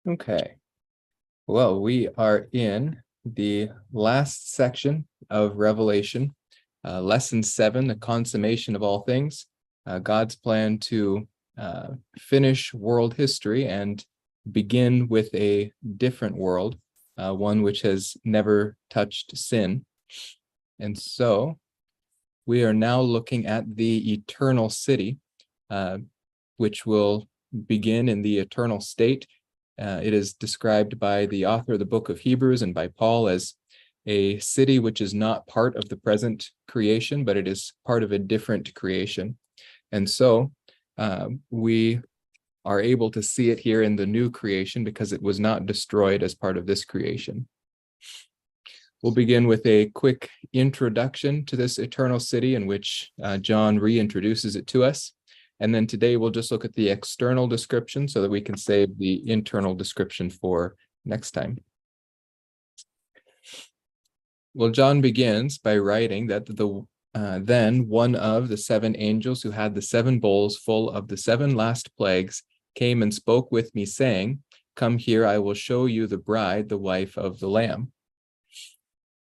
Okay, well, we are in the last section of Revelation, lesson 7, the consummation of all things, God's plan to finish world history and begin with a different world, one which has never touched sin. And so we are now looking at the eternal city, which will begin in the eternal state. It is described by the author of the book of Hebrews and by Paul as a city which is not part of the present creation, but it is part of a different creation. And so we are able to see it here in the new creation because it was not destroyed as part of this creation. We'll begin with a quick introduction to this eternal city in which John reintroduces it to us. And then today we'll just look at the external description so that we can save the internal description for next time. Well, John begins by writing that then one of the 7 angels who had the 7 bowls full of the 7 last plagues came and spoke with me, saying, "Come here, I will show you the bride, the wife of the Lamb."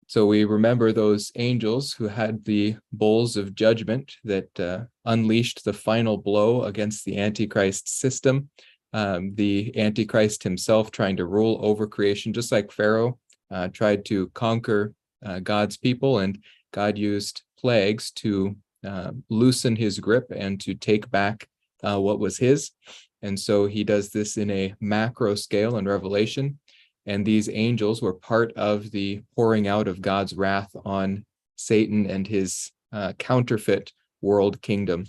So we remember those angels who had the bowls of judgment that unleashed the final blow against the Antichrist system, the Antichrist himself trying to rule over creation, just like Pharaoh tried to conquer God's people, and God used plagues to loosen his grip and to take back what was his. And so he does this in a macro scale in Revelation. And these angels were part of the pouring out of God's wrath on Satan and his counterfeit world kingdom.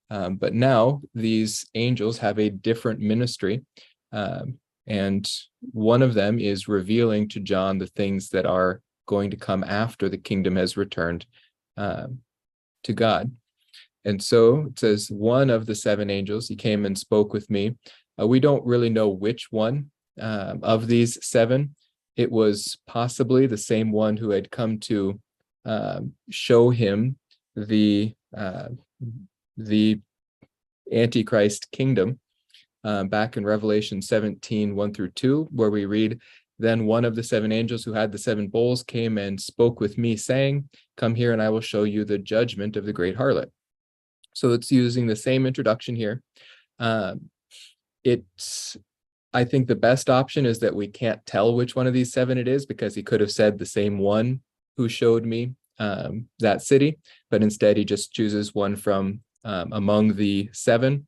But now these angels have a different ministry. And one of them is revealing to John the things that are going to come after the kingdom has returned to God. And so it says, one of the 7 angels, he came and spoke with me. We don't really know which one of these 7. It was possibly the same one who had come to show him the Antichrist kingdom back in Revelation 17, 1-2, where we read, "Then one of the 7 angels who had the 7 bowls came and spoke with me, saying, 'Come here, and I will show you the judgment of the great harlot.'" So it's using the same introduction here. I think the best option is that we can't tell which one of these 7 it is, because he could have said the same one who showed me that city, but instead he just chooses one from among the 7.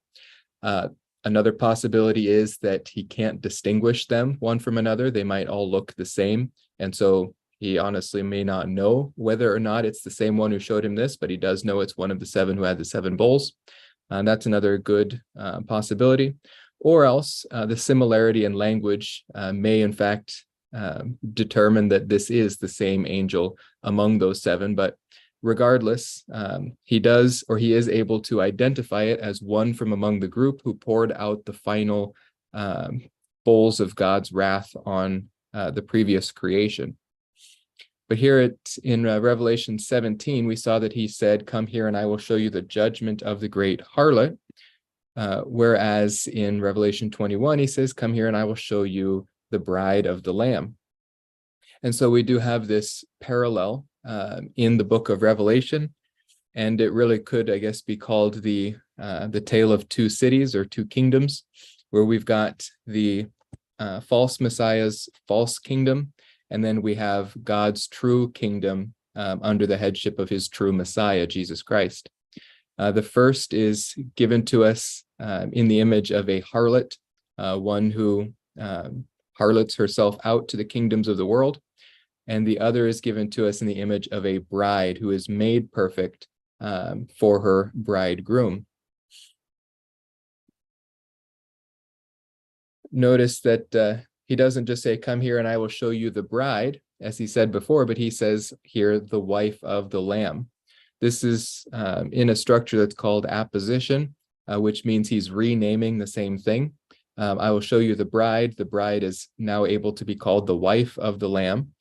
Another possibility is that he can't distinguish them one from another. They might all look the same. And so he honestly may not know whether or not it's the same one who showed him this, but he does know it's one of the 7 who had the 7 bowls. That's another good possibility. Or else the similarity in language may in fact determine that this is the same angel among those 7. But regardless, he is able to identify it as one from among the group who poured out the final bowls of God's wrath on the previous creation. But here in Revelation 17, we saw that he said, "Come here and I will show you the judgment of the great harlot." Whereas in Revelation 21, he says, "Come here and I will show you the bride of the Lamb." And so we do have this parallel in the book of Revelation, and it really could, I guess, be called the tale of 2 cities or 2 kingdoms, where we've got the false Messiah's false kingdom, and then we have God's true kingdom under the headship of his true Messiah, Jesus Christ. The first is given to us in the image of a harlot, one who harlots herself out to the kingdoms of the world. And the other is given to us in the image of a bride who is made perfect for her bridegroom. Notice that he doesn't just say, "Come here and I will show you the bride," as he said before, but he says here, "the wife of the Lamb." This is in a structure that's called apposition, which means he's renaming the same thing. I will show you the bride. The bride is now able to be called the wife of the Lamb,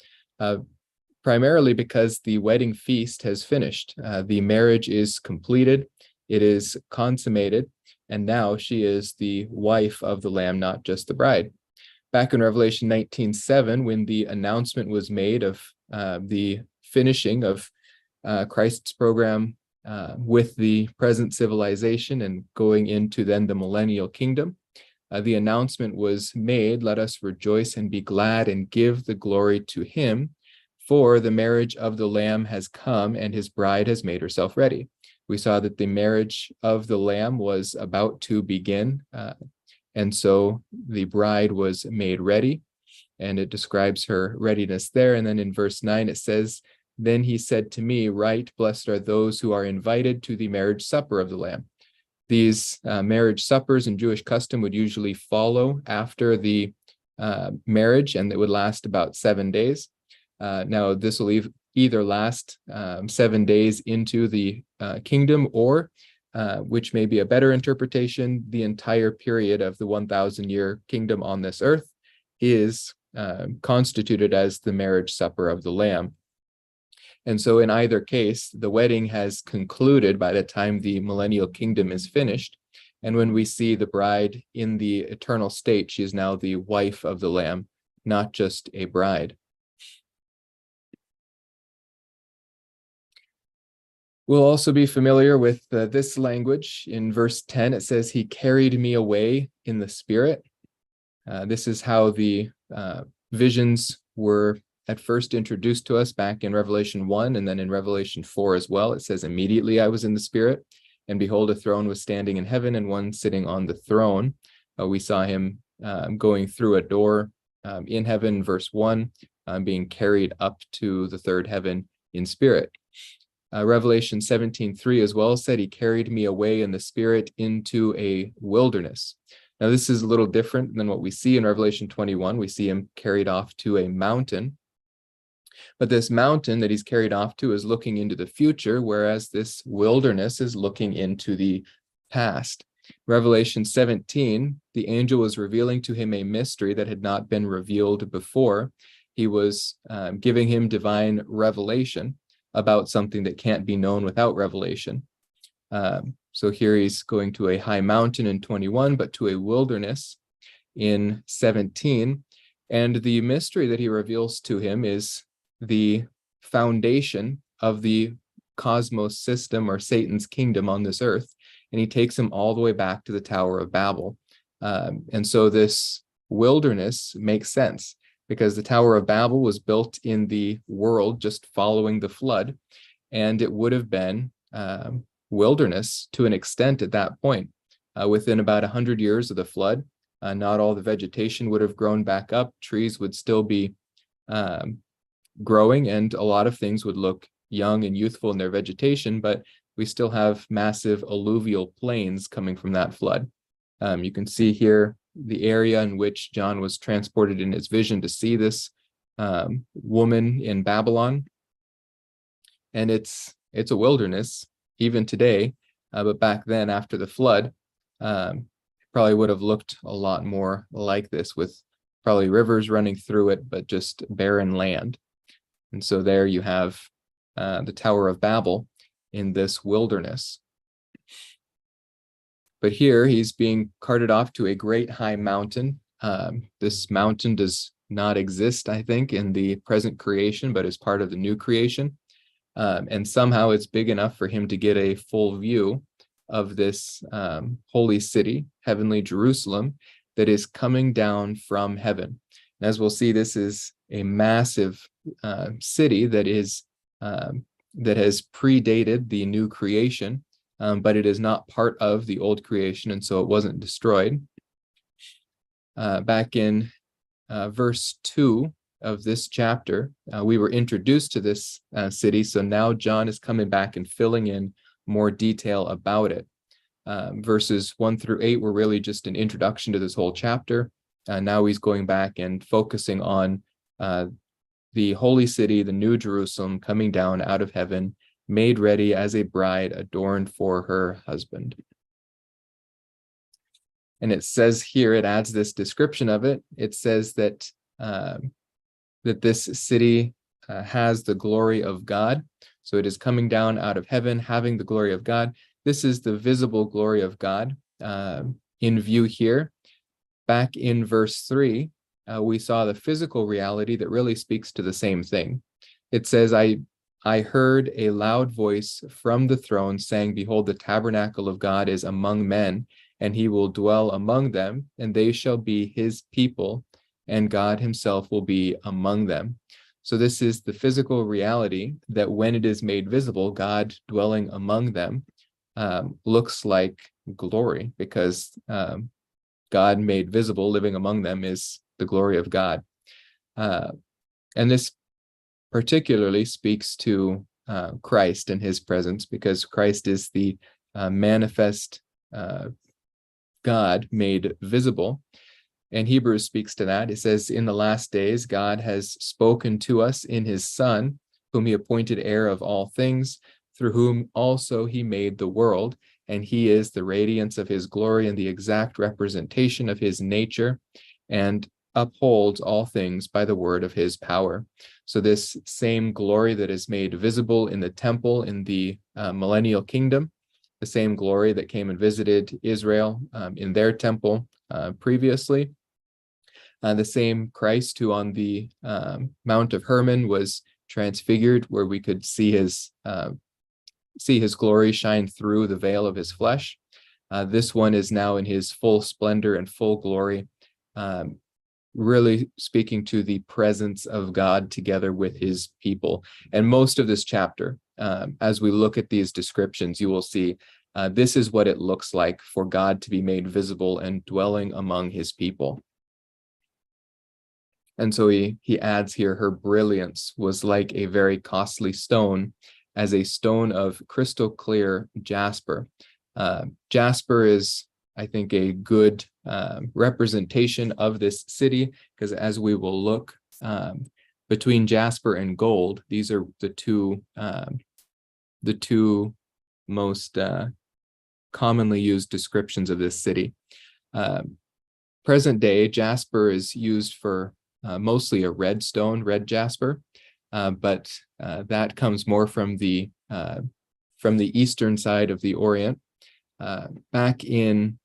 primarily because the wedding feast has finished. The marriage is completed. It is consummated. And now she is the wife of the Lamb, not just the bride. Back in Revelation 19:7, when the announcement was made of the finishing of Christ's program with the present civilization and going into then the millennial kingdom, the announcement was made, "Let us rejoice and be glad and give the glory to him, for the marriage of the Lamb has come and his bride has made herself ready." We saw that the marriage of the Lamb was about to begin, and so the bride was made ready, and it describes her readiness there. And then in verse 9, it says, "Then he said to me, Right, blessed are those who are invited to the marriage supper of the Lamb." These marriage suppers in Jewish custom would usually follow after the marriage, and it would last about 7 days. Now, this will either last 7 days into the kingdom, or, which may be a better interpretation, the entire period of the 1,000-year kingdom on this earth is constituted as the marriage supper of the Lamb. And so in either case, the wedding has concluded by the time the millennial kingdom is finished. And when we see the bride in the eternal state, she is now the wife of the Lamb, not just a bride. We'll also be familiar with this language. In verse 10, it says, "He carried me away in the spirit." This is how the visions were at first introduced to us back in Revelation 1, and then in Revelation 4 as well. It says, "Immediately I was in the spirit, and behold, a throne was standing in heaven, and one sitting on the throne." We saw him going through a door in heaven, verse 1, being carried up to the third heaven in spirit. Revelation 17:3 as well said, "He carried me away in the spirit into a wilderness." Now, this is a little different than what we see in Revelation 21. We see him carried off to a mountain. But this mountain that he's carried off to is looking into the future, whereas this wilderness is looking into the past. Revelation 17, the angel was revealing to him a mystery that had not been revealed before. He was giving him divine revelation about something that can't be known without revelation. So here he's going to a high mountain in 21, but to a wilderness in 17. And the mystery that he reveals to him is the foundation of the cosmos system, or Satan's kingdom on this earth. And he takes him all the way back to the Tower of Babel. And so this wilderness makes sense, because the Tower of Babel was built in the world just following the flood, and it would have been wilderness to an extent at that point. Within about 100 years of the flood, not all the vegetation would have grown back up. Trees would still be growing, and a lot of things would look young and youthful in their vegetation, but we still have massive alluvial plains coming from that flood. You can see here the area in which John was transported in his vision to see this woman in Babylon. And it's a wilderness even today, but back then, after the flood, it probably would have looked a lot more like this, with probably rivers running through it, but just barren land. And so there you have the Tower of Babel in this wilderness. But here he's being carted off to a great high mountain. This mountain does not exist, I think, in the present creation, but is part of the new creation. And somehow it's big enough for him to get a full view of this holy city, heavenly Jerusalem, that is coming down from heaven. And as we'll see, this is a massive city that is that has predated the new creation, but it is not part of the old creation, and so it wasn't destroyed. Back in verse 2 of this chapter, we were introduced to this city, so now John is coming back and filling in more detail about it. Verses 1 through 8 were really just an introduction to this whole chapter. Now he's going back and focusing on the holy city, the new Jerusalem, coming down out of heaven, made ready as a bride adorned for her husband. And it says here, it adds this description of it. It says that that this city has the glory of God. So it is coming down out of heaven, having the glory of God. This is the visible glory of God in view here. Back in verse 3, we saw the physical reality that really speaks to the same thing. It says, I heard a loud voice from the throne saying, behold, the tabernacle of God is among men, and he will dwell among them, and they shall be his people, and God himself will be among them. So this is the physical reality that when it is made visible, God dwelling among them looks like glory, because God made visible, living among them, is the glory of God. And this particularly speaks to Christ and his presence, because Christ is the manifest God made visible. And Hebrews speaks to that. It says, in the last days, God has spoken to us in his Son, whom he appointed heir of all things, through whom also he made the world. And he is the radiance of his glory and the exact representation of his nature, and upholds all things by the word of his power. So this same glory that is made visible in the temple in the millennial kingdom, the same glory that came and visited Israel in their temple previously, the same Christ who on the Mount of Hermon was transfigured, where we could see his glory shine through the veil of his flesh. This one is now in his full splendor and full glory, really speaking to the presence of God together with his people. And most of this chapter, as we look at these descriptions, you will see this is what it looks like for God to be made visible and dwelling among his people. And so he adds here, her brilliance was like a very costly stone, as a stone of crystal clear jasper. Jasper is, I think, a good representation of this city, because as we will look, between jasper and gold, these are the two most commonly used descriptions of this city. Present day, jasper is used for mostly a red stone, red jasper, but that comes more from the eastern side of the Orient. Back in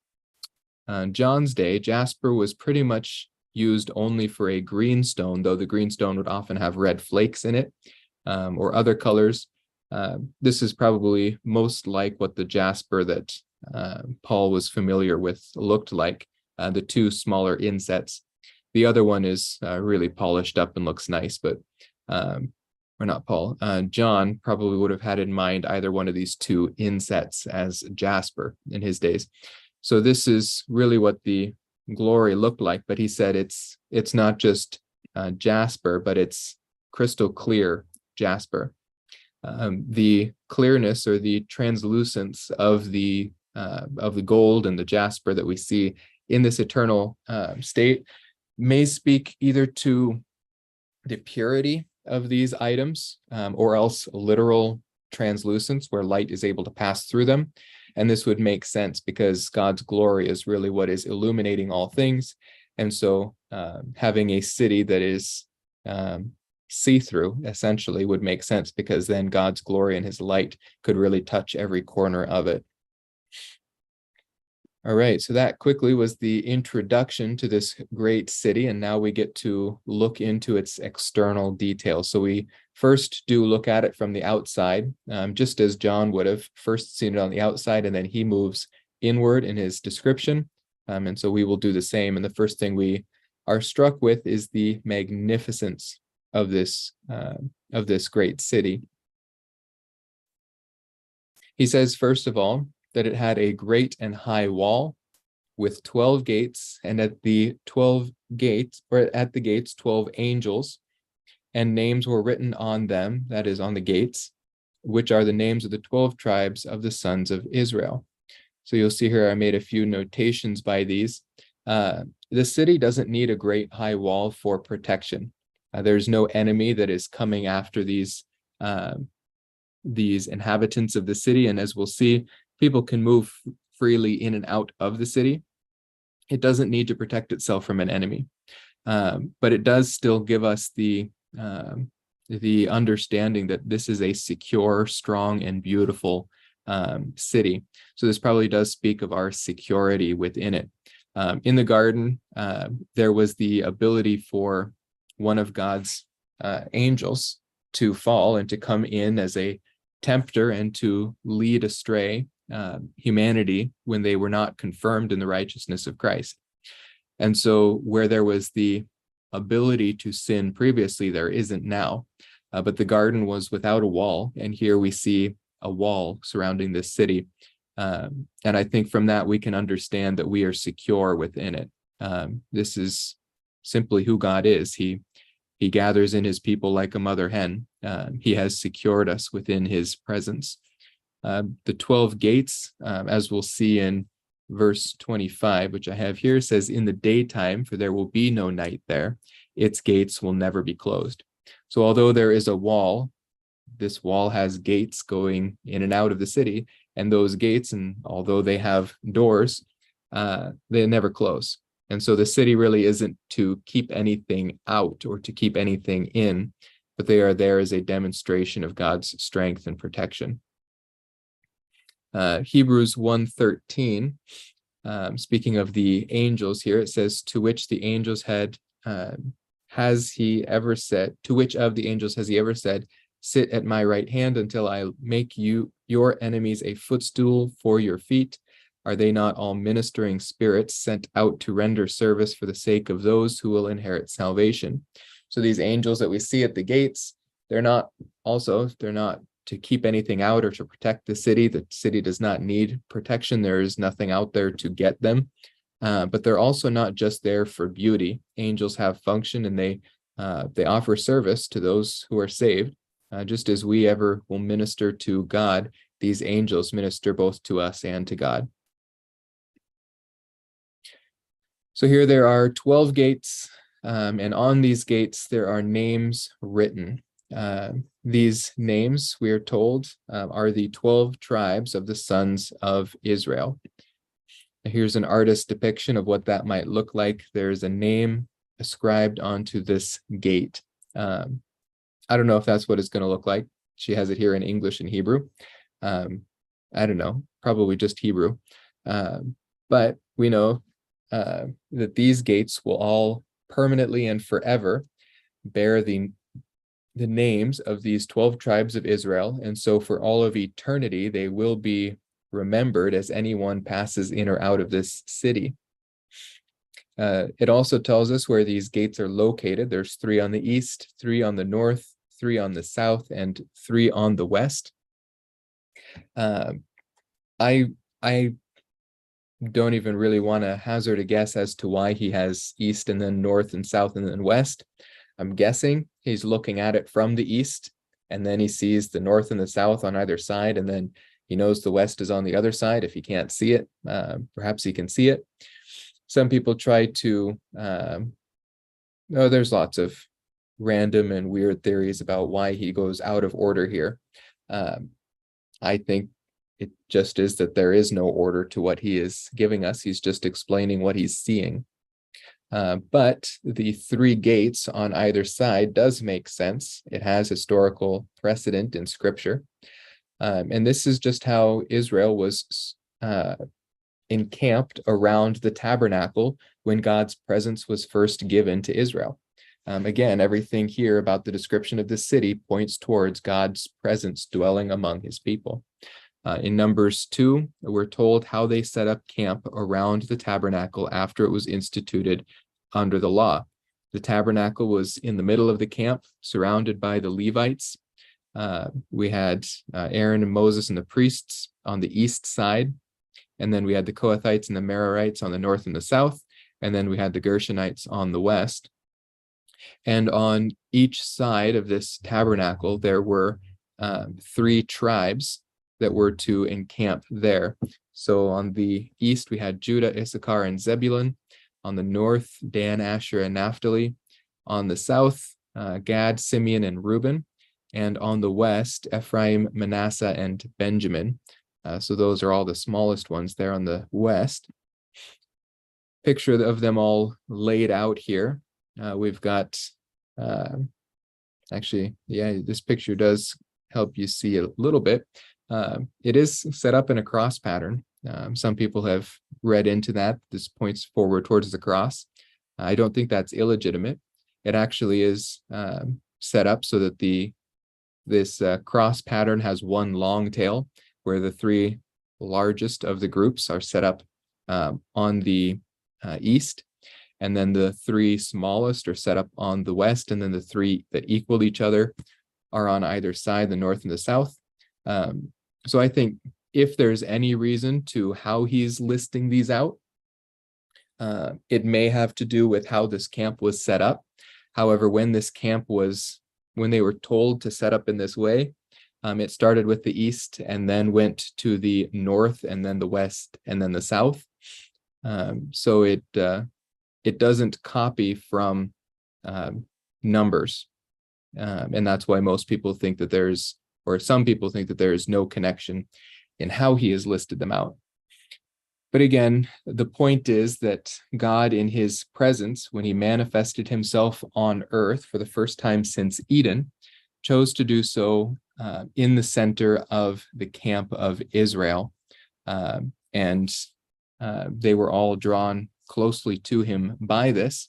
John's day, jasper was pretty much used only for a green stone, though the green stone would often have red flakes in it, or other colors. This is probably most like what the jasper that Paul was familiar with looked like, the two smaller insets. The other one is really polished up and looks nice, but or not Paul, John probably would have had in mind either one of these two insets as jasper in his days. So this is really what the glory looked like, but he said it's not just jasper, but it's crystal clear jasper. The clearness or the translucence of the gold and the jasper that we see in this eternal state may speak either to the purity of these items, or else literal translucence where light is able to pass through them. And this would make sense because God's glory is really what is illuminating all things. And so having a city that is see-through essentially would make sense, because then God's glory and his light could really touch every corner of it. All right, so that quickly was the introduction to this great city, and now we get to look into its external details. So we first do look at it from the outside, just as John would have first seen it on the outside, and then he moves inward in his description. And so we will do the same. And the first thing we are struck with is the magnificence of this great city. He says, first of all, that it had a great and high wall with 12 gates, and at the 12 gates, or at the gates, 12 angels, and names were written on them, that is, on the gates, which are the names of the 12 tribes of the sons of Israel. So you'll see here I made a few notations by these. The city doesn't need a great high wall for protection. There's no enemy that is coming after these inhabitants of the city, and as we'll see, people can move freely in and out of the city. It doesn't need to protect itself from an enemy, but it does still give us the understanding that this is a secure, strong, and beautiful city. So this probably does speak of our security within it. In the garden, there was the ability for one of God's angels to fall and to come in as a tempter and to lead astray humanity when they were not confirmed in the righteousness of Christ. And so where there was the ability to sin previously, there isn't now. But the garden was without a wall, and here we see a wall surrounding this city. And I think from that we can understand that we are secure within it. This is simply who God is. He gathers in his people like a mother hen. He has secured us within his presence. The 12 gates, as we'll see in verse 25, which I have here, says, "In the daytime, for there will be no night there, its gates will never be closed." So although there is a wall, this wall has gates going in and out of the city, and those gates, and although they have doors, they never close. And so the city really isn't to keep anything out or to keep anything in, but they are there as a demonstration of God's strength and protection. Hebrews 1:13, speaking of the angels here, it says, to which of the angels has he ever said, sit at my right hand until I make you your enemies a footstool for your feet? Are they not all ministering spirits sent out to render service for the sake of those who will inherit salvation? So these angels that we see at the gates, they're not to keep anything out or to protect the city. The city does not need protection. There is nothing out there to get them. But they're also not just there for beauty. Angels have function, and they offer service to those who are saved. Just as we ever will minister to God, these angels minister both to us and to God. So here there are 12 gates, and on these gates there are names written. These names, we are told, are the 12 tribes of the sons of Israel. Here's an artist's depiction of what that might look like. There's a name ascribed onto this gate. I don't know if that's what it's going to look like. She has it here in English and Hebrew. I don't know, probably just Hebrew. But we know that these gates will all permanently and forever bear the names of these 12 tribes of Israel. And so for all of eternity, they will be remembered as anyone passes in or out of this city. It also tells us where these gates are located. There's 3 on the east, 3 on the north, 3 on the south, and 3 on the west. I don't even really want to hazard a guess as to why he has east and then north and south and then west. I'm guessing he's looking at it from the east, and then he sees the north and the south on either side, and then he knows the west is on the other side. If he can't see it, perhaps he can see it. Some people try to, there's lots of random and weird theories about why he goes out of order here. I think it just is that there is no order to what he is giving us. He's just explaining what he's seeing. But the 3 gates on either side does make sense. It has historical precedent in Scripture. And this is just how Israel was encamped around the tabernacle when God's presence was first given to Israel. Again, everything here about the description of the city points towards God's presence dwelling among his people. In Numbers 2, we're told how they set up camp around the tabernacle after it was instituted under the law. The tabernacle was in the middle of the camp, surrounded by the Levites. We had Aaron and Moses and the priests on the east side, and then we had the Kohathites and the Merarites on the north and the south, and then we had the Gershonites on the west. And on each side of this tabernacle, there were 3 tribes that were to encamp there. So on the east, we had Judah, Issachar, and Zebulun. On the north, Dan, Asher, and Naphtali. On the south, Gad, Simeon, and Reuben. And on the west, Ephraim, Manasseh, and Benjamin. So those are all the smallest ones there on the west. Picture of them all laid out here. We've got, this picture does help you see a little bit. It is set up in a cross pattern. Some people have read into that. This points forward towards the cross. I don't think that's illegitimate. It actually is set up so that this cross pattern has one long tail, where the three largest of the groups are set up on the east, and then the three smallest are set up on the west, and then the three that equal each other are on either side, the north and the south. So I think if there's any reason to how he's listing these out, it may have to do with how this camp was set up. However, when they were told to set up in this way, it started with the east and then went to the north and then the west and then the south. So it doesn't copy from numbers. And that's why most people think that some people think that there is no connection in how he has listed them out. But again, the point is that God, in his presence, when he manifested himself on earth for the first time since Eden, chose to do so in the center of the camp of Israel. And they were all drawn closely to him by this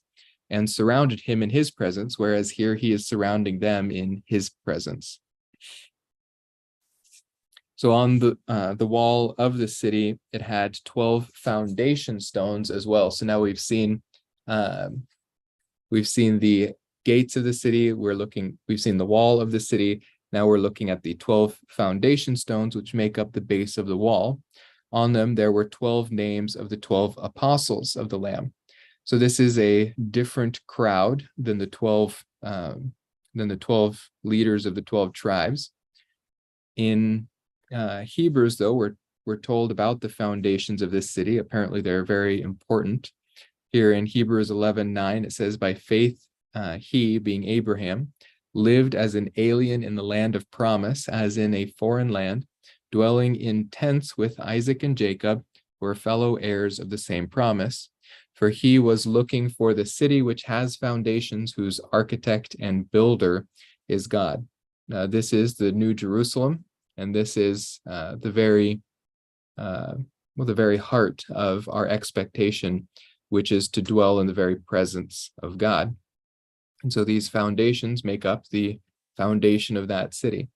and surrounded him in his presence, whereas here he is surrounding them in his presence. So on the wall of the city, it had 12 foundation stones as well. So now we've seen the gates of the city. We've seen the wall of the city. Now we're looking at the 12 foundation stones, which make up the base of the wall. On them, there were 12 names of the 12 apostles of the Lamb. So this is a different crowd than the 12 leaders of the 12 tribes. In Hebrews, though, we're told about the foundations of this city. Apparently, they're very important. Here in Hebrews 11:9, it says, "By faith, he, being Abraham, lived as an alien in the land of promise, as in a foreign land, dwelling in tents with Isaac and Jacob, who were fellow heirs of the same promise. For he was looking for the city which has foundations, whose architect and builder is God." This is the New Jerusalem. And this is the very heart of our expectation, which is to dwell in the very presence of God. And so these foundations make up the foundation of that city.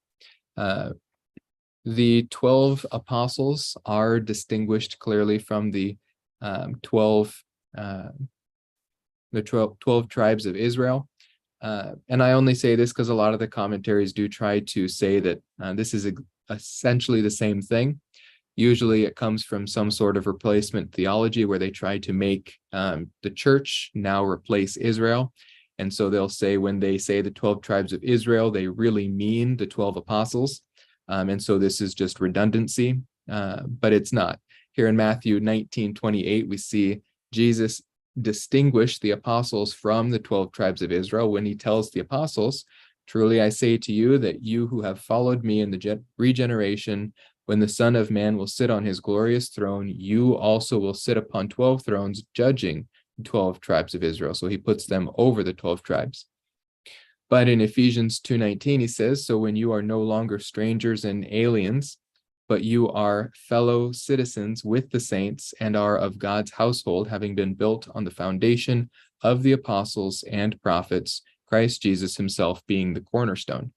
The 12 apostles are distinguished clearly from the 12 tribes of Israel. And I only say this because a lot of the commentaries do try to say that this is essentially the same thing. Usually it comes from some sort of replacement theology where they try to make the church now replace Israel. And so they'll say when they say the 12 tribes of Israel, they really mean the 12 apostles. And so this is just redundancy, but it's not. Here in Matthew 19:28, we see Jesus distinguish the apostles from the 12 tribes of Israel when he tells the apostles, "Truly I say to you that you who have followed me in the regeneration, when the Son of Man will sit on his glorious throne, you also will sit upon 12 thrones, judging the 12 tribes of Israel." So he puts them over the 12 tribes. But in Ephesians 2:19, he says, "So when you are no longer strangers and aliens, but you are fellow citizens with the saints and are of God's household, having been built on the foundation of the apostles and prophets, Christ Jesus himself being the cornerstone."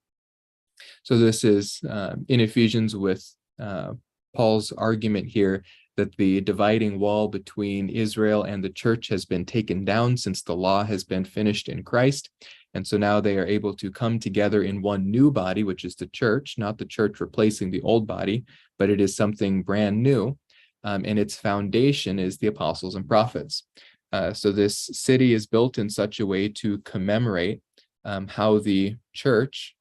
So this is in Ephesians with Paul's argument here that the dividing wall between Israel and the church has been taken down since the law has been finished in Christ. And so now they are able to come together in one new body, which is the church, not the church replacing the old body, but it is something brand new. And its foundation is the apostles and prophets. So this city is built in such a way to commemorate how the church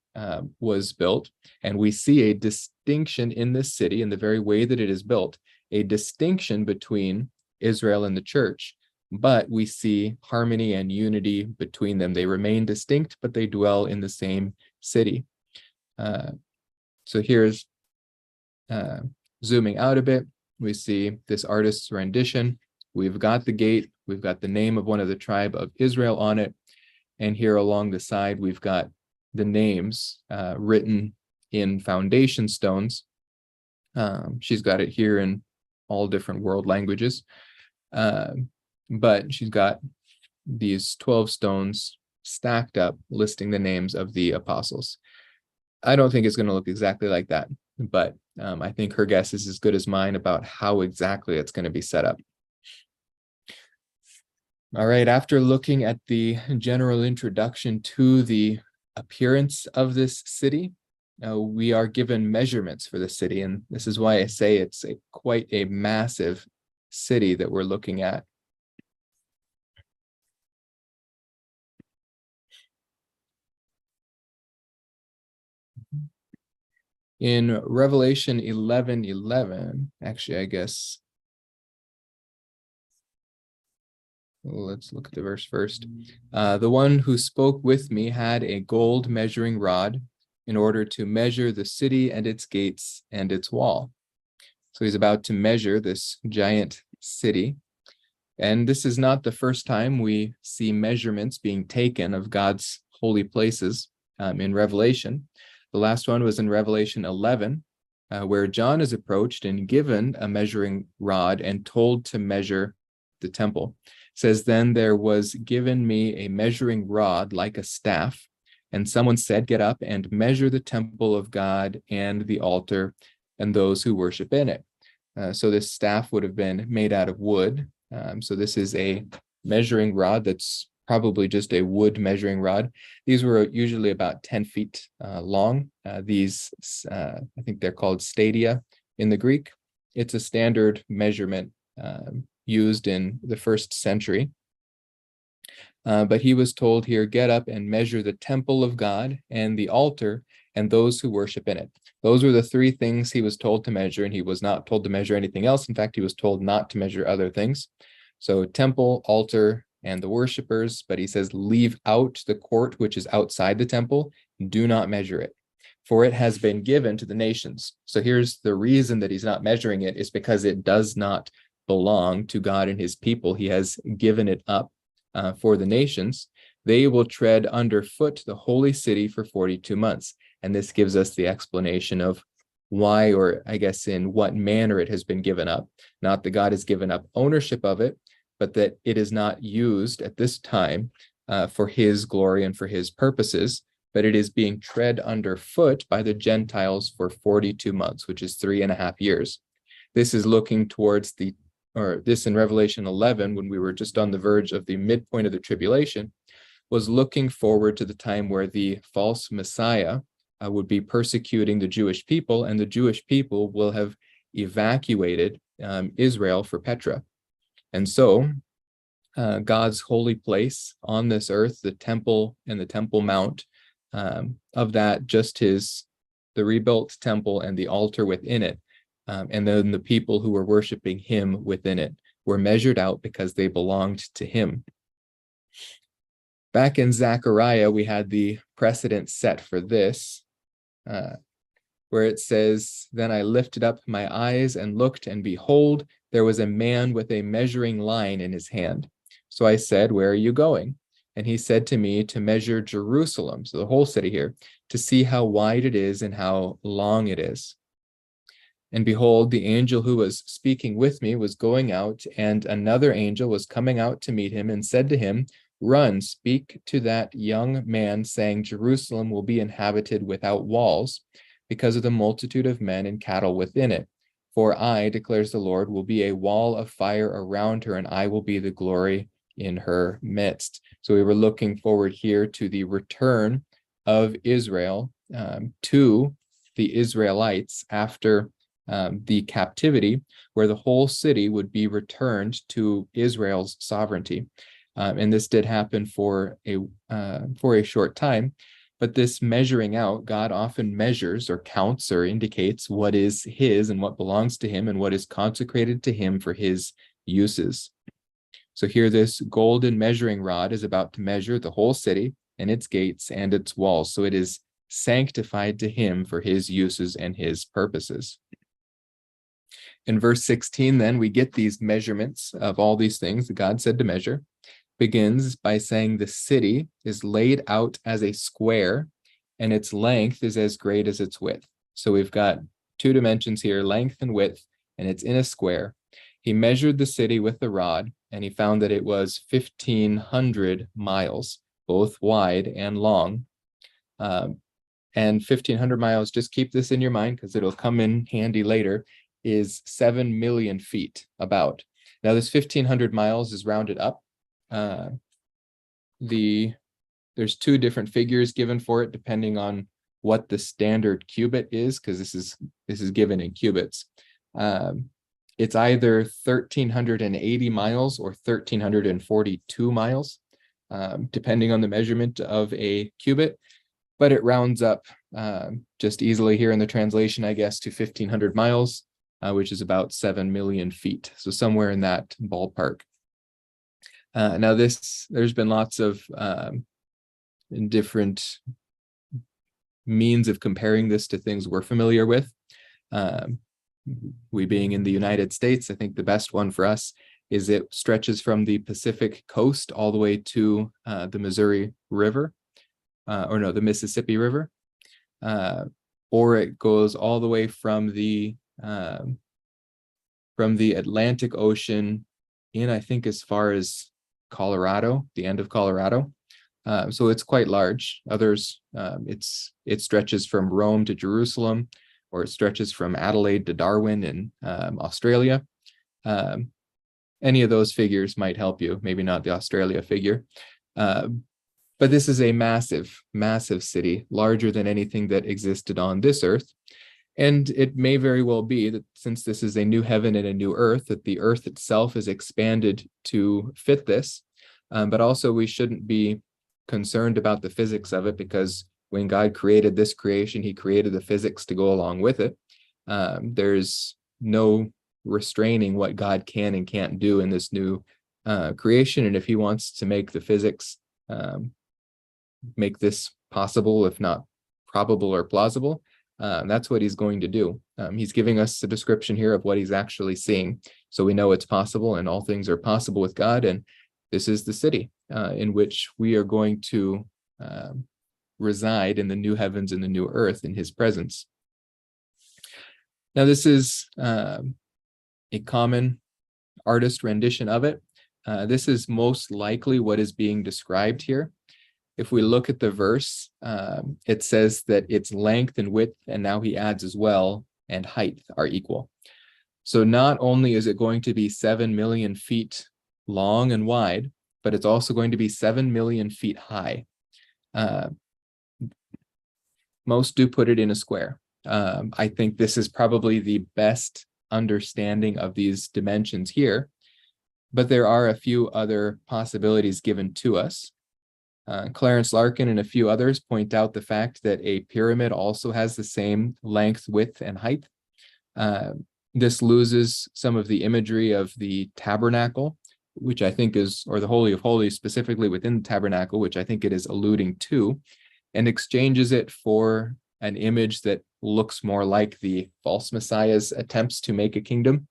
was built. And we see a distinction in this city in the very way that it is built, a distinction between Israel and the church. But we see harmony and unity between them. They remain distinct, but they dwell in the same city. So here's zooming out a bit. We see this artist's rendition. We've got the gate. We've got the name of one of the tribe of Israel on it. And here along the side, we've got the names written in foundation stones. She's got it here in all different world languages. But she's got these 12 stones stacked up, listing the names of the apostles. I don't think it's going to look exactly like that, but I think her guess is as good as mine about how exactly it's going to be set up. All right, after looking at the general introduction to the appearance of this city, we are given measurements for the city, and this is why I say it's quite a massive city that we're looking at. In Revelation 11:11, actually, I guess, let's look at the verse first. The one who spoke with me had a gold measuring rod in order to measure the city and its gates and its wall. So he's about to measure this giant city. And this is not the first time we see measurements being taken of God's holy places in Revelation. The last one was in Revelation 11, where John is approached and given a measuring rod and told to measure the temple. It says, then there was given me a measuring rod like a staff, and someone said, get up and measure the temple of God and the altar and those who worship in it. So this staff would have been made out of wood. So this is a measuring rod that's probably just a wood measuring rod. These were usually about 10 feet long. These, I think they're called stadia in the Greek. It's a standard measurement used in the 1st century. But he was told here, get up and measure the temple of God and the altar and those who worship in it. Those were the 3 things he was told to measure, and he was not told to measure anything else. In fact, he was told not to measure other things. So temple, altar, and the worshipers, but he says, leave out the court which is outside the temple, do not measure it, for it has been given to the nations. So here's the reason that he's not measuring it, is because it does not belong to God and his people. He has given it up for the nations. They will tread underfoot the holy city for 42 months. And this gives us the explanation of why, or I guess in what manner it has been given up. Not that God has given up ownership of it, but that it is not used at this time for his glory and for his purposes, but it is being tread underfoot by the Gentiles for 42 months, which is 3.5 years. This is looking towards this in Revelation 11, when we were just on the verge of the midpoint of the tribulation, was looking forward to the time where the false Messiah would be persecuting the Jewish people, and the Jewish people will have evacuated Israel for Petra. And so God's holy place on this earth, the temple and the Temple Mount, of that, just the rebuilt temple and the altar within it, and then the people who were worshiping him within it were measured out because they belonged to him. Back in Zechariah, we had the precedent set for this, where it says, then I lifted up my eyes and looked, and behold, there was a man with a measuring line in his hand. So I said, where are you going? And he said to me, to measure Jerusalem, so the whole city here, to see how wide it is and how long it is. And behold, the angel who was speaking with me was going out, and another angel was coming out to meet him and said to him, run, speak to that young man, saying, Jerusalem will be inhabited without walls, because of the multitude of men and cattle within it. For I, declares the Lord, will be a wall of fire around her, and I will be the glory in her midst. So we were looking forward here to the return of Israel to the Israelites after the captivity, where the whole city would be returned to Israel's sovereignty. And this did happen for a short time. But this measuring out, God often measures or counts or indicates what is his and what belongs to him and what is consecrated to him for his uses. So here this golden measuring rod is about to measure the whole city and its gates and its walls. So it is sanctified to him for his uses and his purposes. In verse 16, then, we get these measurements of all these things that God said to measure. Begins by saying the city is laid out as a square, and its length is as great as its width. So we've got 2 dimensions here, length and width, and it's in a square. He measured the city with the rod, and he found that it was 1,500 miles, both wide and long. And 1,500 miles, just keep this in your mind because it'll come in handy later, is 7 million feet about. Now, this 1,500 miles is rounded up. There's two different figures given for it, depending on what the standard cubit is, because this is given in cubits. It's either 1,380 miles or 1,342 miles, depending on the measurement of a cubit, but it rounds up just easily here in the translation, I guess, to 1,500 miles, which is about 7 million feet. So somewhere in that ballpark. Now there's been lots of different means of comparing this to things we're familiar with. We being in the United States, I think the best one for us is it stretches from the Pacific coast all the way to the Missouri River, the Mississippi River, or it goes all the way from the Atlantic Ocean in, I think, as far as Colorado, the end of Colorado. So it's quite large. Others, it stretches from Rome to Jerusalem, or it stretches from Adelaide to Darwin in Australia. Any of those figures might help you, maybe not the Australia figure. But this is a massive, massive city, larger than anything that existed on this earth. And it may very well be that since this is a new heaven and a new earth, that the earth itself is expanded to fit this. But also we shouldn't be concerned about the physics of it, because when God created this creation, he created the physics to go along with it. There's no restraining what God can and can't do in this new creation. And if he wants to make the physics make this possible, if not probable or plausible, that's what he's going to do. He's giving us a description here of what he's actually seeing. So we know it's possible, and all things are possible with God. And this is the city in which we are going to reside in the new heavens and the new earth in his presence. Now, this is a common artist rendition of it. This is most likely what is being described here. If we look at the verse, it says that its length and width, and now he adds as well, and height are equal. So not only is it going to be 7 million feet long and wide, but it's also going to be 7 million feet high. Most do put it in a square. I think this is probably the best understanding of these dimensions here, but there are a few other possibilities given to us. Clarence Larkin and a few others point out the fact that a pyramid also has the same length, width, and height. This loses some of the imagery of the tabernacle, which I think is, or the Holy of Holies specifically within the tabernacle, which I think it is alluding to, and exchanges it for an image that looks more like the false messiah's attempts to make a kingdom.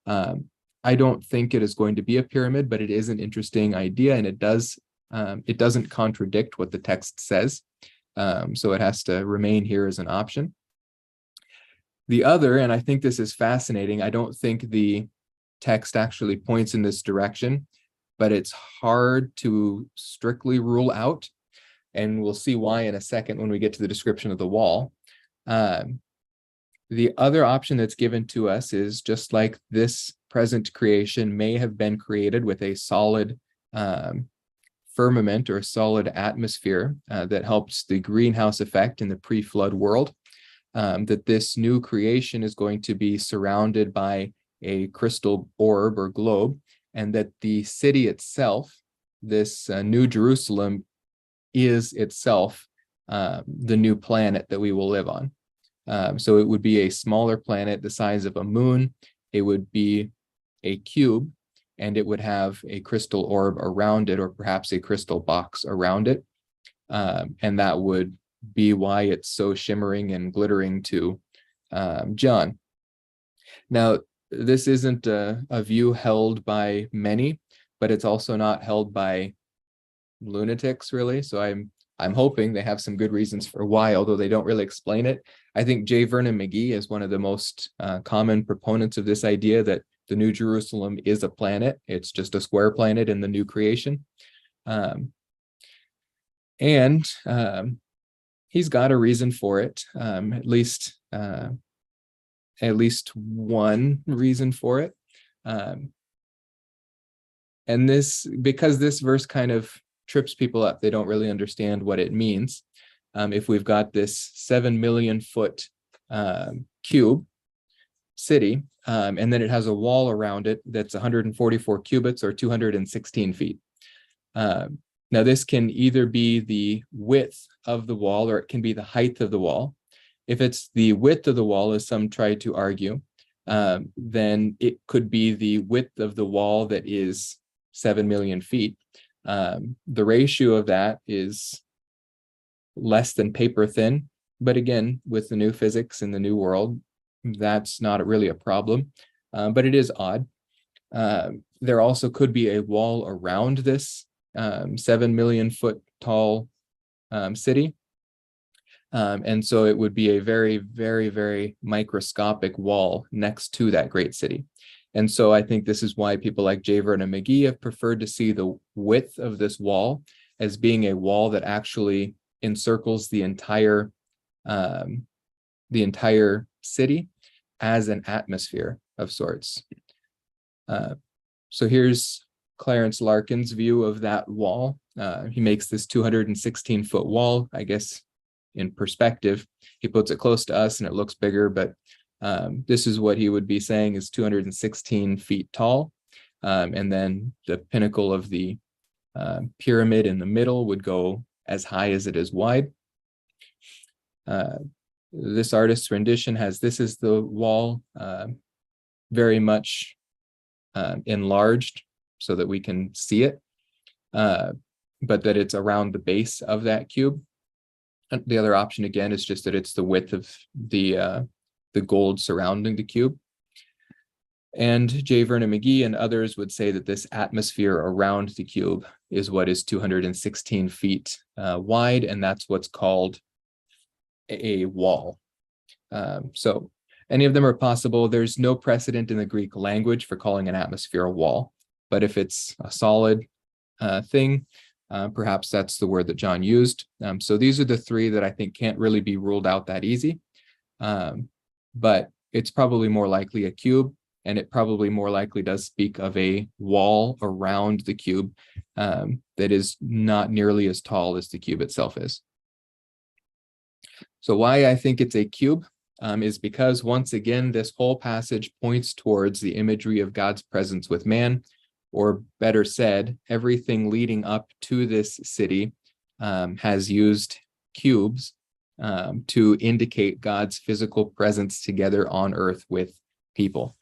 I don't think it is going to be a pyramid, but it is an interesting idea, and it doesn't contradict what the text says. So it has to remain here as an option. The other, and I think this is fascinating, I don't think the text actually points in this direction, but it's hard to strictly rule out. And we'll see why in a second when we get to the description of the wall. The other option that's given to us is, just like this present creation may have been created with a solid firmament or a solid atmosphere that helps the greenhouse effect in the pre-flood world, that this new creation is going to be surrounded by a crystal orb or globe, and that the city itself, this New Jerusalem, is itself the new planet that we will live on. So it would be a smaller planet the size of a moon. It would be a cube, and it would have a crystal orb around it, or perhaps a crystal box around it. And that would be why it's so shimmering and glittering to John. Now, this isn't a view held by many, but it's also not held by lunatics, really. So I'm hoping they have some good reasons for why, although they don't really explain it. I think J. Vernon McGee is one of the most common proponents of this idea that the New Jerusalem is a planet. It's just a square planet in the new creation. And he's got a reason for it, at least one reason for it. And this, because this verse kind of trips people up, they don't really understand what it means. If we've got this 7 million foot cube city, and then it has a wall around it that's 144 cubits or 216 feet. Now this can either be the width of the wall or it can be the height of the wall. If it's the width of the wall, as some try to argue, then it could be the width of the wall that is 7 million feet. The ratio of that is less than paper thin. But again, with the new physics in the new world, that's not really a problem, but it is odd. There also could be a wall around this 7 million foot tall city. And so it would be a very, very, very microscopic wall next to that great city. And so I think this is why people like J. Vernon McGee have preferred to see the width of this wall as being a wall that actually encircles the entire city as an atmosphere of sorts. So here's Clarence Larkin's view of that wall. He makes this 216-foot wall, I guess, in perspective. He puts it close to us and it looks bigger, but this is what he would be saying is 216 feet tall. And then the pinnacle of the pyramid in the middle would go as high as it is wide. This artist's rendition has, this is the wall very much enlarged so that we can see it, but that it's around the base of that cube. And the other option again is just that it's the width of the gold surrounding the cube. And J. Vernon McGee and others would say that this atmosphere around the cube is what is 216 feet wide, and that's what's called a wall. So any of them are possible. There's no precedent in the Greek language for calling an atmosphere a wall, but if it's a solid thing, perhaps that's the word that John used. So these are the three that I think can't really be ruled out that easy, but it's probably more likely a cube, and it probably more likely does speak of a wall around the cube that is not nearly as tall as the cube itself is. So why I think it's a cube is because, once again, this whole passage points towards the imagery of God's presence with man, or better said, everything leading up to this city has used cubes to indicate God's physical presence together on earth with people.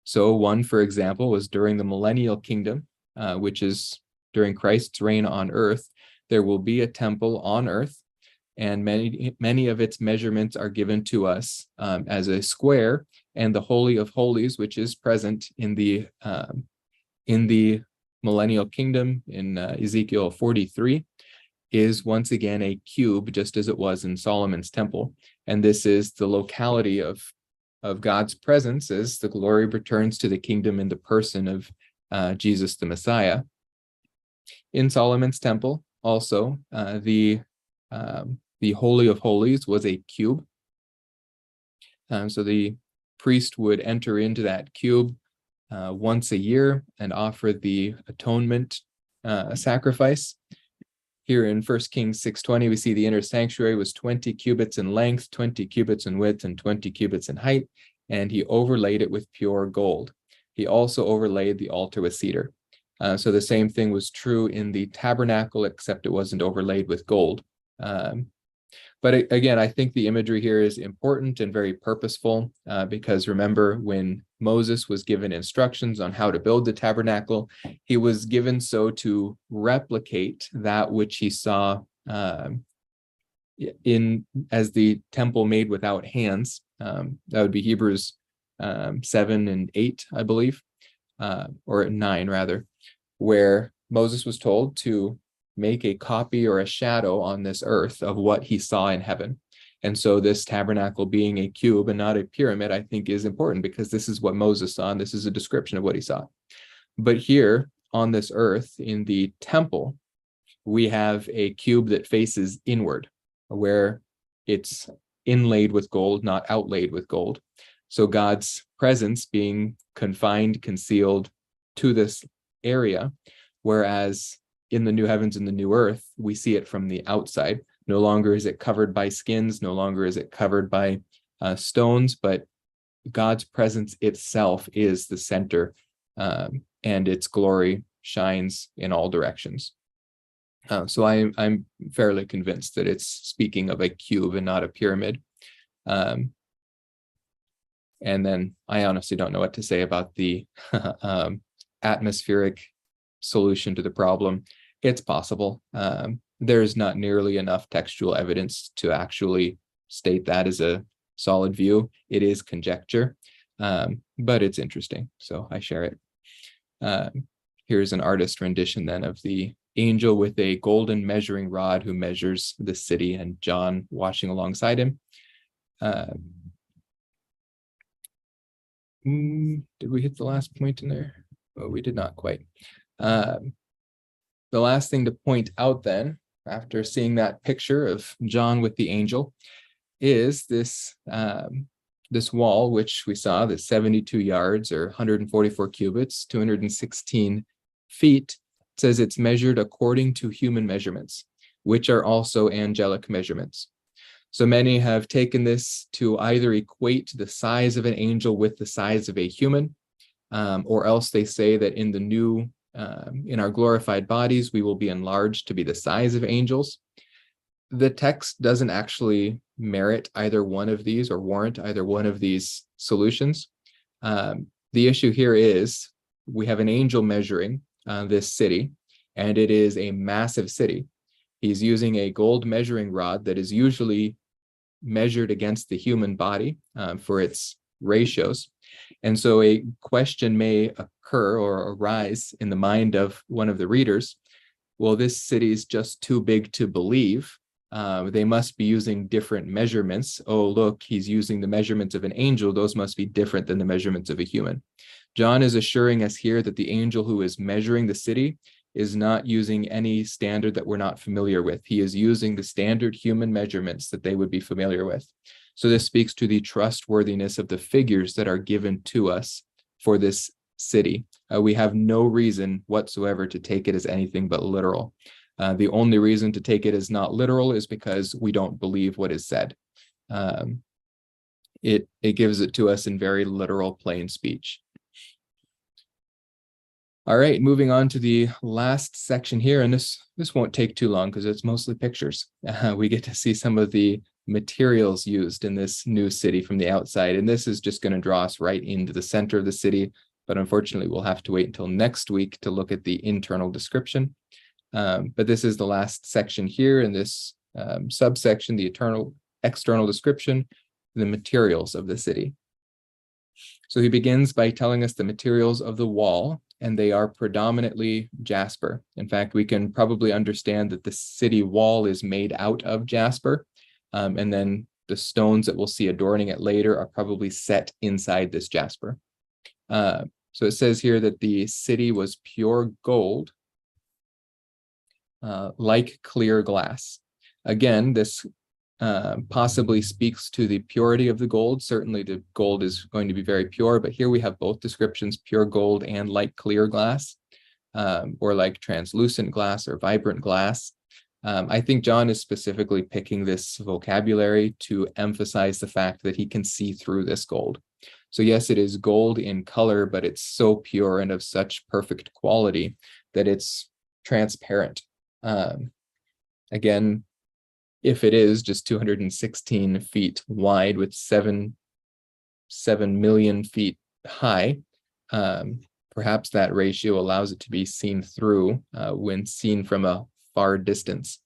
So one, for example, was during the millennial kingdom, which is during Christ's reign on earth. There will be a temple on earth, and many of its measurements are given to us as a square, and the Holy of Holies, which is present in the millennial kingdom in Ezekiel 43, is once again a cube, just as it was in Solomon's temple. And this is the locality of God's presence as the glory returns to the kingdom in the person of Jesus the Messiah. In Solomon's temple, also, the Holy of Holies was a cube. So the priest would enter into that cube once a year and offer the atonement sacrifice. Here in 1 Kings 6:20, we see the inner sanctuary was 20 cubits in length, 20 cubits in width, and 20 cubits in height, and he overlaid it with pure gold. He also overlaid the altar with cedar. So the same thing was true in the tabernacle, except it wasn't overlaid with gold. But again, I think the imagery here is important and very purposeful, because remember, when Moses was given instructions on how to build the tabernacle, he was given so to replicate that which he saw as the temple made without hands. That would be Hebrews 7 and 8, I believe, or 9 rather, where Moses was told to make a copy or a shadow on this earth of what he saw in heaven. And so this tabernacle being a cube and not a pyramid, I think is important because this is what Moses saw, and this is a description of what he saw. But here on this earth in the temple, we have a cube that faces inward, where it's inlaid with gold, not outlaid with gold. So God's presence being confined, concealed to this area, whereas in the new heavens and the new earth, we see it from the outside. No longer is it covered by skins, no longer is it covered by stones, but God's presence itself is the center, and its glory shines in all directions. So I'm fairly convinced that it's speaking of a cube and not a pyramid. And then I honestly don't know what to say about the atmospheric solution to the problem. It's possible. There's not nearly enough textual evidence to actually state that as a solid view. It is conjecture, but it's interesting, so I share it. Here's an artist rendition then of the angel with a golden measuring rod who measures the city, and John watching alongside him. Did we hit the last point in there? Oh, we did not quite. The last thing to point out then, after seeing that picture of John with the angel, is this this wall, which we saw, the 72 yards or 144 cubits, 216 feet. It says it's measured according to human measurements, which are also angelic measurements. So many have taken this to either equate the size of an angel with the size of a human, or else they say that in the new, in our glorified bodies, we will be enlarged to be the size of angels. The text doesn't actually merit either one of these or warrant either one of these solutions. The issue here is we have an angel measuring this city, and it is a massive city. He's using a gold measuring rod that is usually measured against the human body for its ratios. And so a question may occur or arise in the mind of one of the readers. Well, this city is just too big to believe. They must be using different measurements. Oh, look, he's using the measurements of an angel. Those must be different than the measurements of a human. John is assuring us here that the angel who is measuring the city is not using any standard that we're not familiar with. He is using the standard human measurements that they would be familiar with. So this speaks to the trustworthiness of the figures that are given to us for this city. We have no reason whatsoever to take it as anything but literal. The only reason to take it as not literal is because we don't believe what is said. It gives it to us in very literal, plain speech. All right, moving on to the last section here, and this won't take too long because it's mostly pictures. We get to see some of the materials used in this new city from the outside, and this is just going to draw us right into the center of the city, but unfortunately we'll have to wait until next week to look at the internal description. But this is the last section here in this subsection, the external description, the materials of the city. So he begins by telling us the materials of the wall, and they are predominantly jasper. In fact, we can probably understand that the city wall is made out of jasper, and then the stones that we'll see adorning it later are probably set inside this jasper. So it says here that the city was pure gold, like clear glass. Again, this possibly speaks to the purity of the gold. Certainly the gold is going to be very pure, but here we have both descriptions, pure gold and like clear glass, or like translucent glass or vibrant glass. I think John is specifically picking this vocabulary to emphasize the fact that he can see through this gold. So yes, it is gold in color, but it's so pure and of such perfect quality that it's transparent. Again, if it is just 216 feet wide with 7 million feet high, perhaps that ratio allows it to be seen through when seen from a far distance.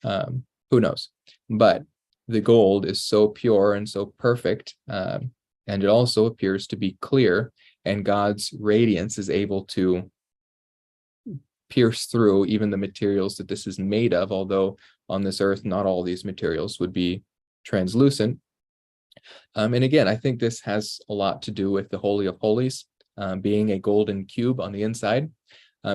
Who knows? But the gold is so pure and so perfect, and it also appears to be clear, and God's radiance is able to pierce through even the materials that this is made of, although on this earth, not all these materials would be translucent. And again, I think this has a lot to do with the Holy of Holies being a golden cube on the inside,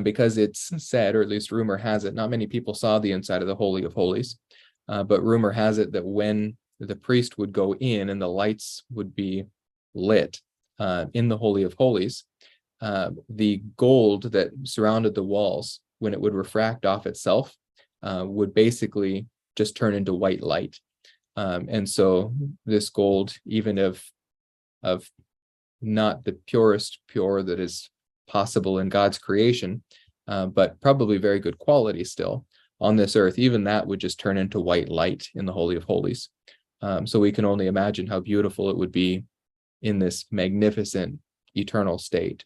because it's said, or at least rumor has it, not many people saw the inside of the Holy of Holies, but rumor has it that when the priest would go in and the lights would be lit in the Holy of Holies, the gold that surrounded the walls, when it would refract off itself, would basically just turn into white light. And so this gold, even of not the purest pure that is possible in God's creation, but probably very good quality still on this earth, even that would just turn into white light in the Holy of Holies. So we can only imagine how beautiful it would be in this magnificent eternal state.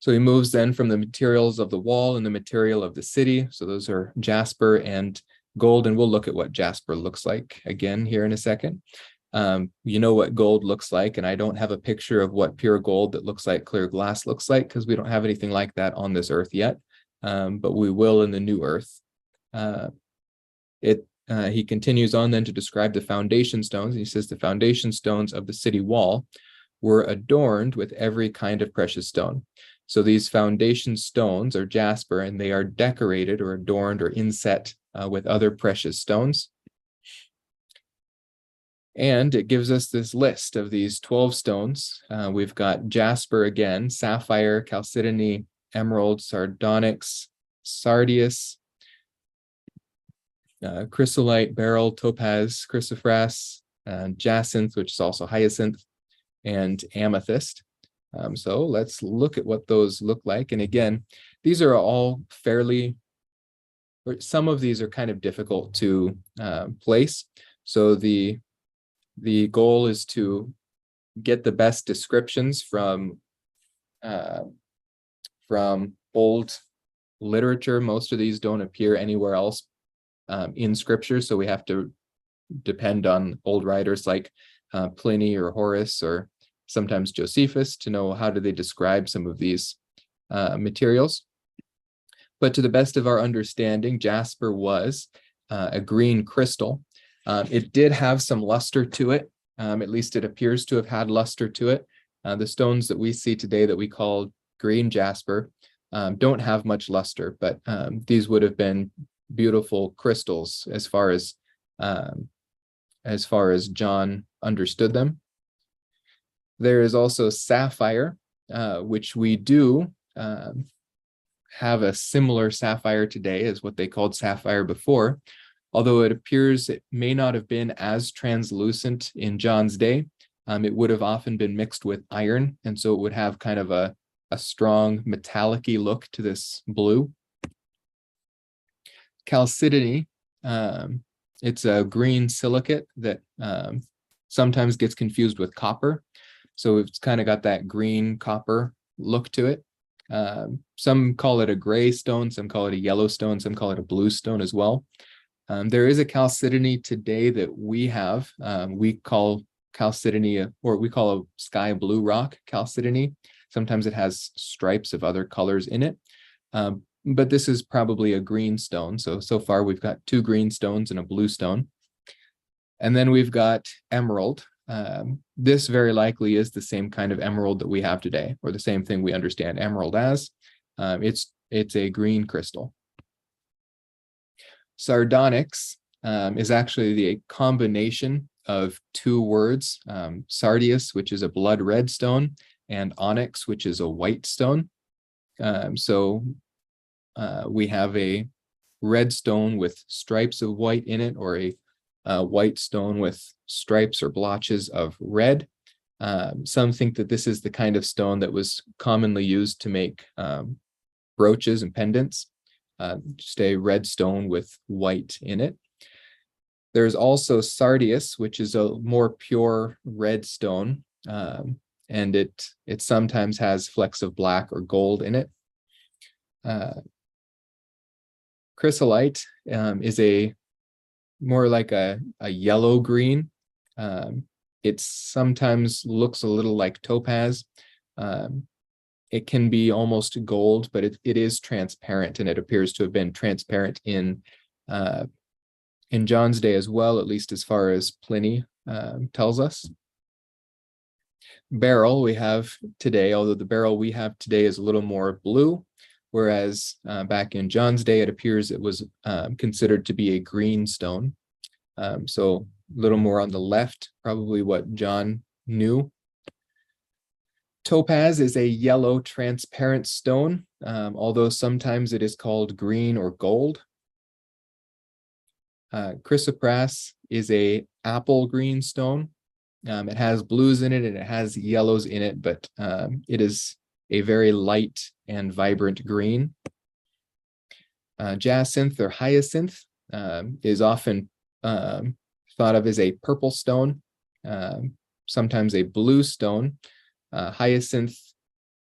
So he moves then from the materials of the wall and the material of the city. So those are jasper and gold, and we'll look at what jasper looks like again here in a second. You know what gold looks like, and I don't have a picture of what pure gold that looks like clear glass looks like, because we don't have anything like that on this earth yet, but we will in the new earth. He continues on then to describe the foundation stones. He says the foundation stones of the city wall were adorned with every kind of precious stone. So these foundation stones are jasper, and they are decorated or adorned or inset with other precious stones. And it gives us this list of these 12 stones. We've got jasper again, sapphire, chalcedony, emerald, sardonyx, sardius, chrysolite, beryl, topaz, chrysoprase, jacinth, which is also hyacinth, and amethyst. So let's look at what those look like. And again, these are all fairly, or some of these are kind of difficult to place. So the goal is to get the best descriptions from old literature. Most of these don't appear anywhere else in scripture, so we have to depend on old writers like Pliny or Horace or sometimes Josephus to know how do they describe some of these materials. But to the best of our understanding, jasper was a green crystal. It did have some luster to it. At least it appears to have had luster to it. The stones that we see today that we call green jasper don't have much luster, but these would have been beautiful crystals as far as John understood them. There is also sapphire, which we do have a similar sapphire today as what they called sapphire before, although it appears it may not have been as translucent in John's day. It would have often been mixed with iron, and so it would have kind of a strong metallic-y look to this blue. Chalcedony, it's a green silicate that sometimes gets confused with copper. So it's kind of got that green copper look to it. Some call it a gray stone, some call it a yellow stone, some call it a blue stone as well. There is a chalcedony today that we have. We call chalcedony, or we call a sky blue rock chalcedony. Sometimes it has stripes of other colors in it. But this is probably a green stone. So far we've got two green stones and a blue stone. And then we've got emerald. This very likely is the same kind of emerald that we have today, or the same thing we understand emerald as. It's a green crystal. Sardonyx is actually the combination of two words, sardius, which is a blood red stone, and onyx, which is a white stone. We have a red stone with stripes of white in it, or a white stone with stripes or blotches of red. Some think that this is the kind of stone that was commonly used to make brooches and pendants, just a red stone with white in it. There's also sardius, which is a more pure red stone, and it sometimes has flecks of black or gold in it. Chrysolite is a more like a yellow green. It sometimes looks a little like topaz. It can be almost gold, but it is transparent, and it appears to have been transparent in in John's day as well, at least as far as Pliny tells us. Beryl we have today, although the beryl we have today is a little more blue, whereas back in John's day, it appears it was considered to be a green stone. So a little more on the left, probably what John knew. Topaz is a yellow transparent stone, although sometimes it is called green or gold. Chrysoprase is a apple green stone. It has blues in it and it has yellows in it, but it is a very light and vibrant green. Jacinth or hyacinth is often thought of as a purple stone, sometimes a blue stone. Hyacinth,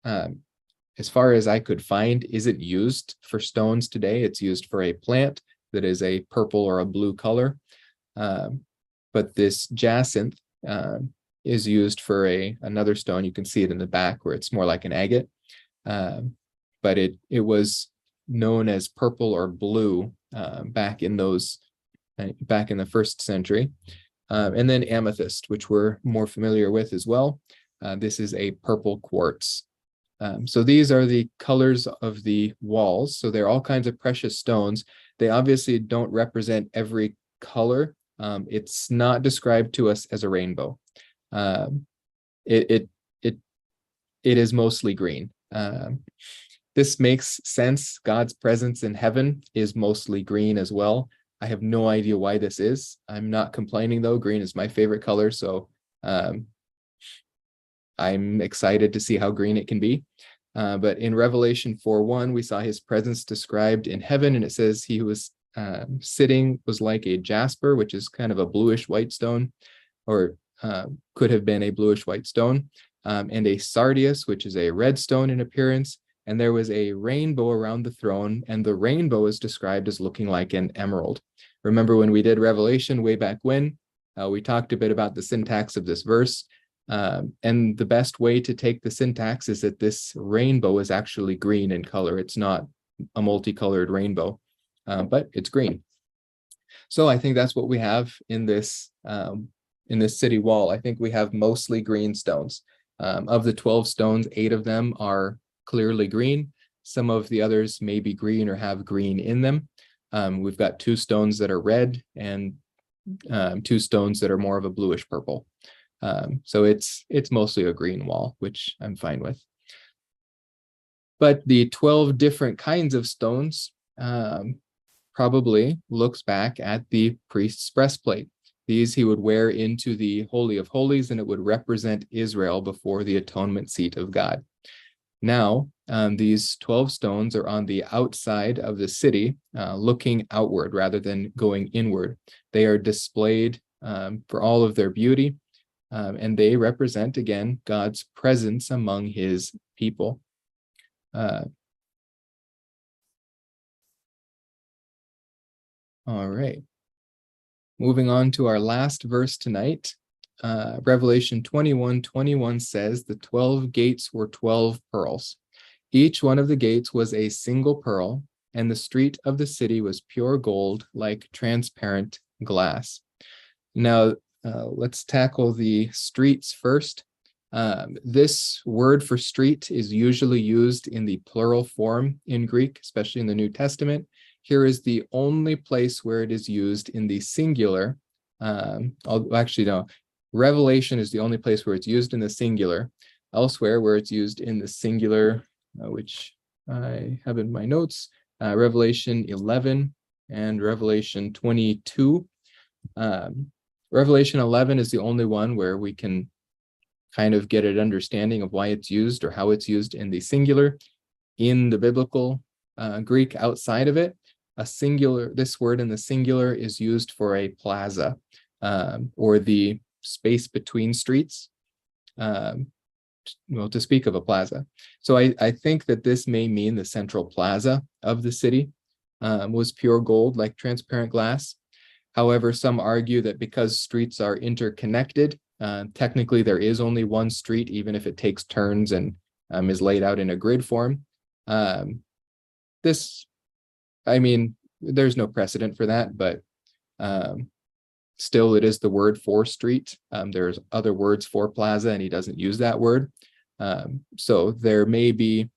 as far as I could find, isn't used for stones today. It's used for a plant that is a purple or a blue color. But this jacinth is used for another stone. You can see it in the back where it's more like an agate. But it was known as purple or blue back in the 1st century. And then amethyst, which we're more familiar with as well. This is a purple quartz. So these are the colors of the walls. So they're all kinds of precious stones. They obviously don't represent every color. It's not described to us as a rainbow. It is mostly green. This makes sense. God's presence in heaven is mostly green as well. I have no idea why this is. I'm not complaining though. Green is my favorite color, so I'm excited to see how green it can be. But in Revelation 4:1, we saw his presence described in heaven, and it says he was sitting was like a jasper, which is kind of a bluish white stone, or could have been a bluish white stone, and a sardius, which is a red stone in appearance. And there was a rainbow around the throne, and the rainbow is described as looking like an emerald. Remember when we did Revelation way back when, we talked a bit about the syntax of this verse. And the best way to take the syntax is that this rainbow is actually green in color. It's not a multicolored rainbow, but it's green. So I think that's what we have in this city wall. I think we have mostly green stones. Of the 12 stones, 8 of them are clearly green. Some of the others may be green or have green in them. We've got 2 stones that are red and 2 stones that are more of a bluish purple. So it's mostly a green wall, which I'm fine with. But the 12 different kinds of stones probably looks back at the priest's breastplate. These he would wear into the Holy of Holies, and it would represent Israel before the atonement seat of God. Now, these 12 stones are on the outside of the city, looking outward rather than going inward. They are displayed for all of their beauty, and they represent, again, God's presence among his people. All right. Moving on to our last verse tonight. Revelation 21:21 says the 12 gates were 12 pearls. Each one of the gates was a single pearl, and the street of the city was pure gold, like transparent glass. Now, let's tackle the streets first. This word for street is usually used in the plural form in Greek, especially in the New Testament. Here is the only place where it is used in the singular. Revelation is the only place where it's used in the singular. Elsewhere, where it's used in the singular, which I have in my notes, Revelation 11 and Revelation 22. Revelation 11 is the only one where we can kind of get an understanding of why it's used or how it's used in the singular. In the biblical Greek outside of it, this word in the singular is used for a plaza, or the space between streets, to speak of a plaza. So I think that this may mean the central plaza of the city was pure gold, like transparent glass. However, some argue that because streets are interconnected, technically there is only one street, even if it takes turns and is laid out in a grid form. There's no precedent for that, but Still, it is the word for street. There's other words for plaza, and he doesn't use that word. So there may be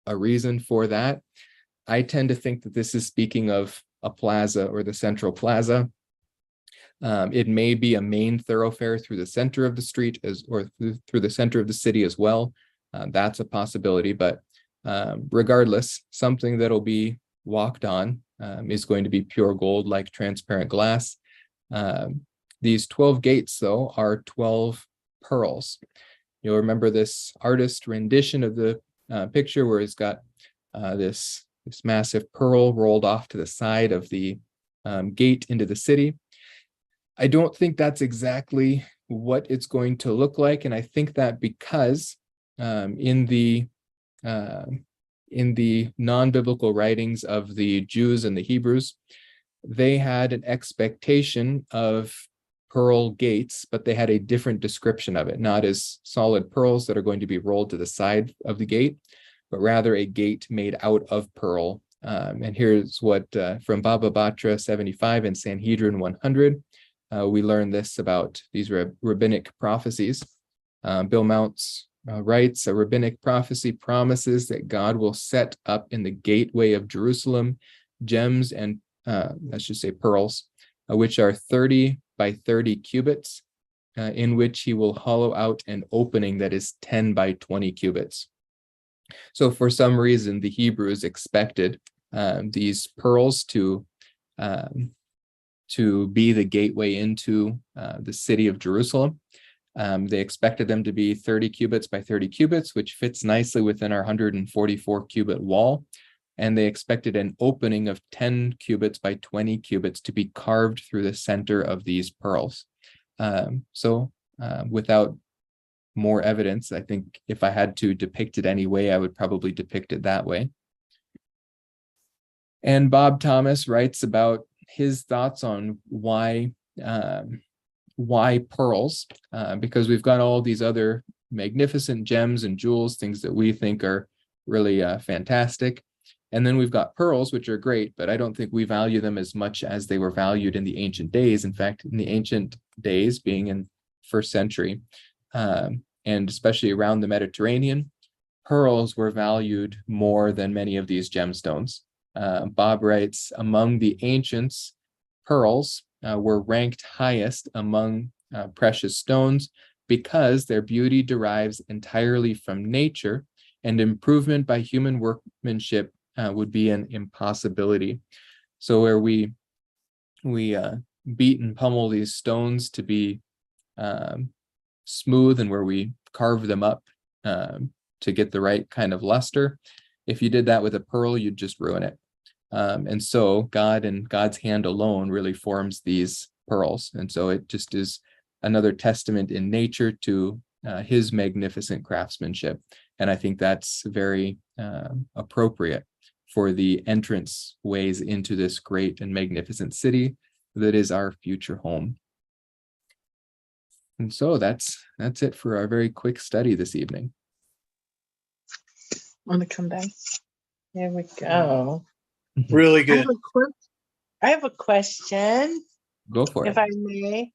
a reason for that. I tend to think that this is speaking of a plaza or the central plaza. It may be a main thoroughfare through the center of the street or through the center of the city as well. That's a possibility, but regardless, something that'll be walked on is going to be pure gold like transparent glass. These 12 gates, though, are 12 pearls. You'll remember this artist rendition of the picture where he's got this massive pearl rolled off to the side of the gate into the city. I don't think that's exactly what it's going to look like, and I think that because in the non-biblical writings of the Jews and the Hebrews, they had an expectation of pearl gates, but they had a different description of it, not as solid pearls that are going to be rolled to the side of the gate, but rather a gate made out of pearl. And here's what from Baba Batra 75 and Sanhedrin 100, we learn this about these rabbinic prophecies. Bill Mounts writes, a rabbinic prophecy promises that God will set up in the gateway of Jerusalem gems and I should say pearls, which are 30 by 30 cubits, in which he will hollow out an opening that is 10 by 20 cubits. So for some reason, the Hebrews expected these pearls to be the gateway into the city of Jerusalem. They expected them to be 30 cubits by 30 cubits, which fits nicely within our 144 cubit wall. And they expected an opening of 10 cubits by 20 cubits to be carved through the center of these pearls. Without more evidence, I think if I had to depict it any way, I would probably depict it that way. And Bob Thomas writes about his thoughts on why pearls, because we've got all these other magnificent gems and jewels, things that we think are really fantastic. And then we've got pearls, which are great, but I don't think we value them as much as they were valued in the ancient days. In fact, in the ancient days, being in first century, and especially around the Mediterranean, pearls were valued more than many of these gemstones. Bob writes, among the ancients, pearls were ranked highest among precious stones because their beauty derives entirely from nature, and improvement by human workmanship would be an impossibility. So where we beat and pummel these stones to be smooth, and where we carve them up to get the right kind of luster, if you did that with a pearl, you'd just ruin it. And so God and God's hand alone really forms these pearls. And so it just is another testament in nature to his magnificent craftsmanship. And I think that's very appropriate for the entrance ways into this great and magnificent city that is our future home. And so that's it for our very quick study this evening. Want to come back? There we go. Really good. I have a question. Go for it. If I may.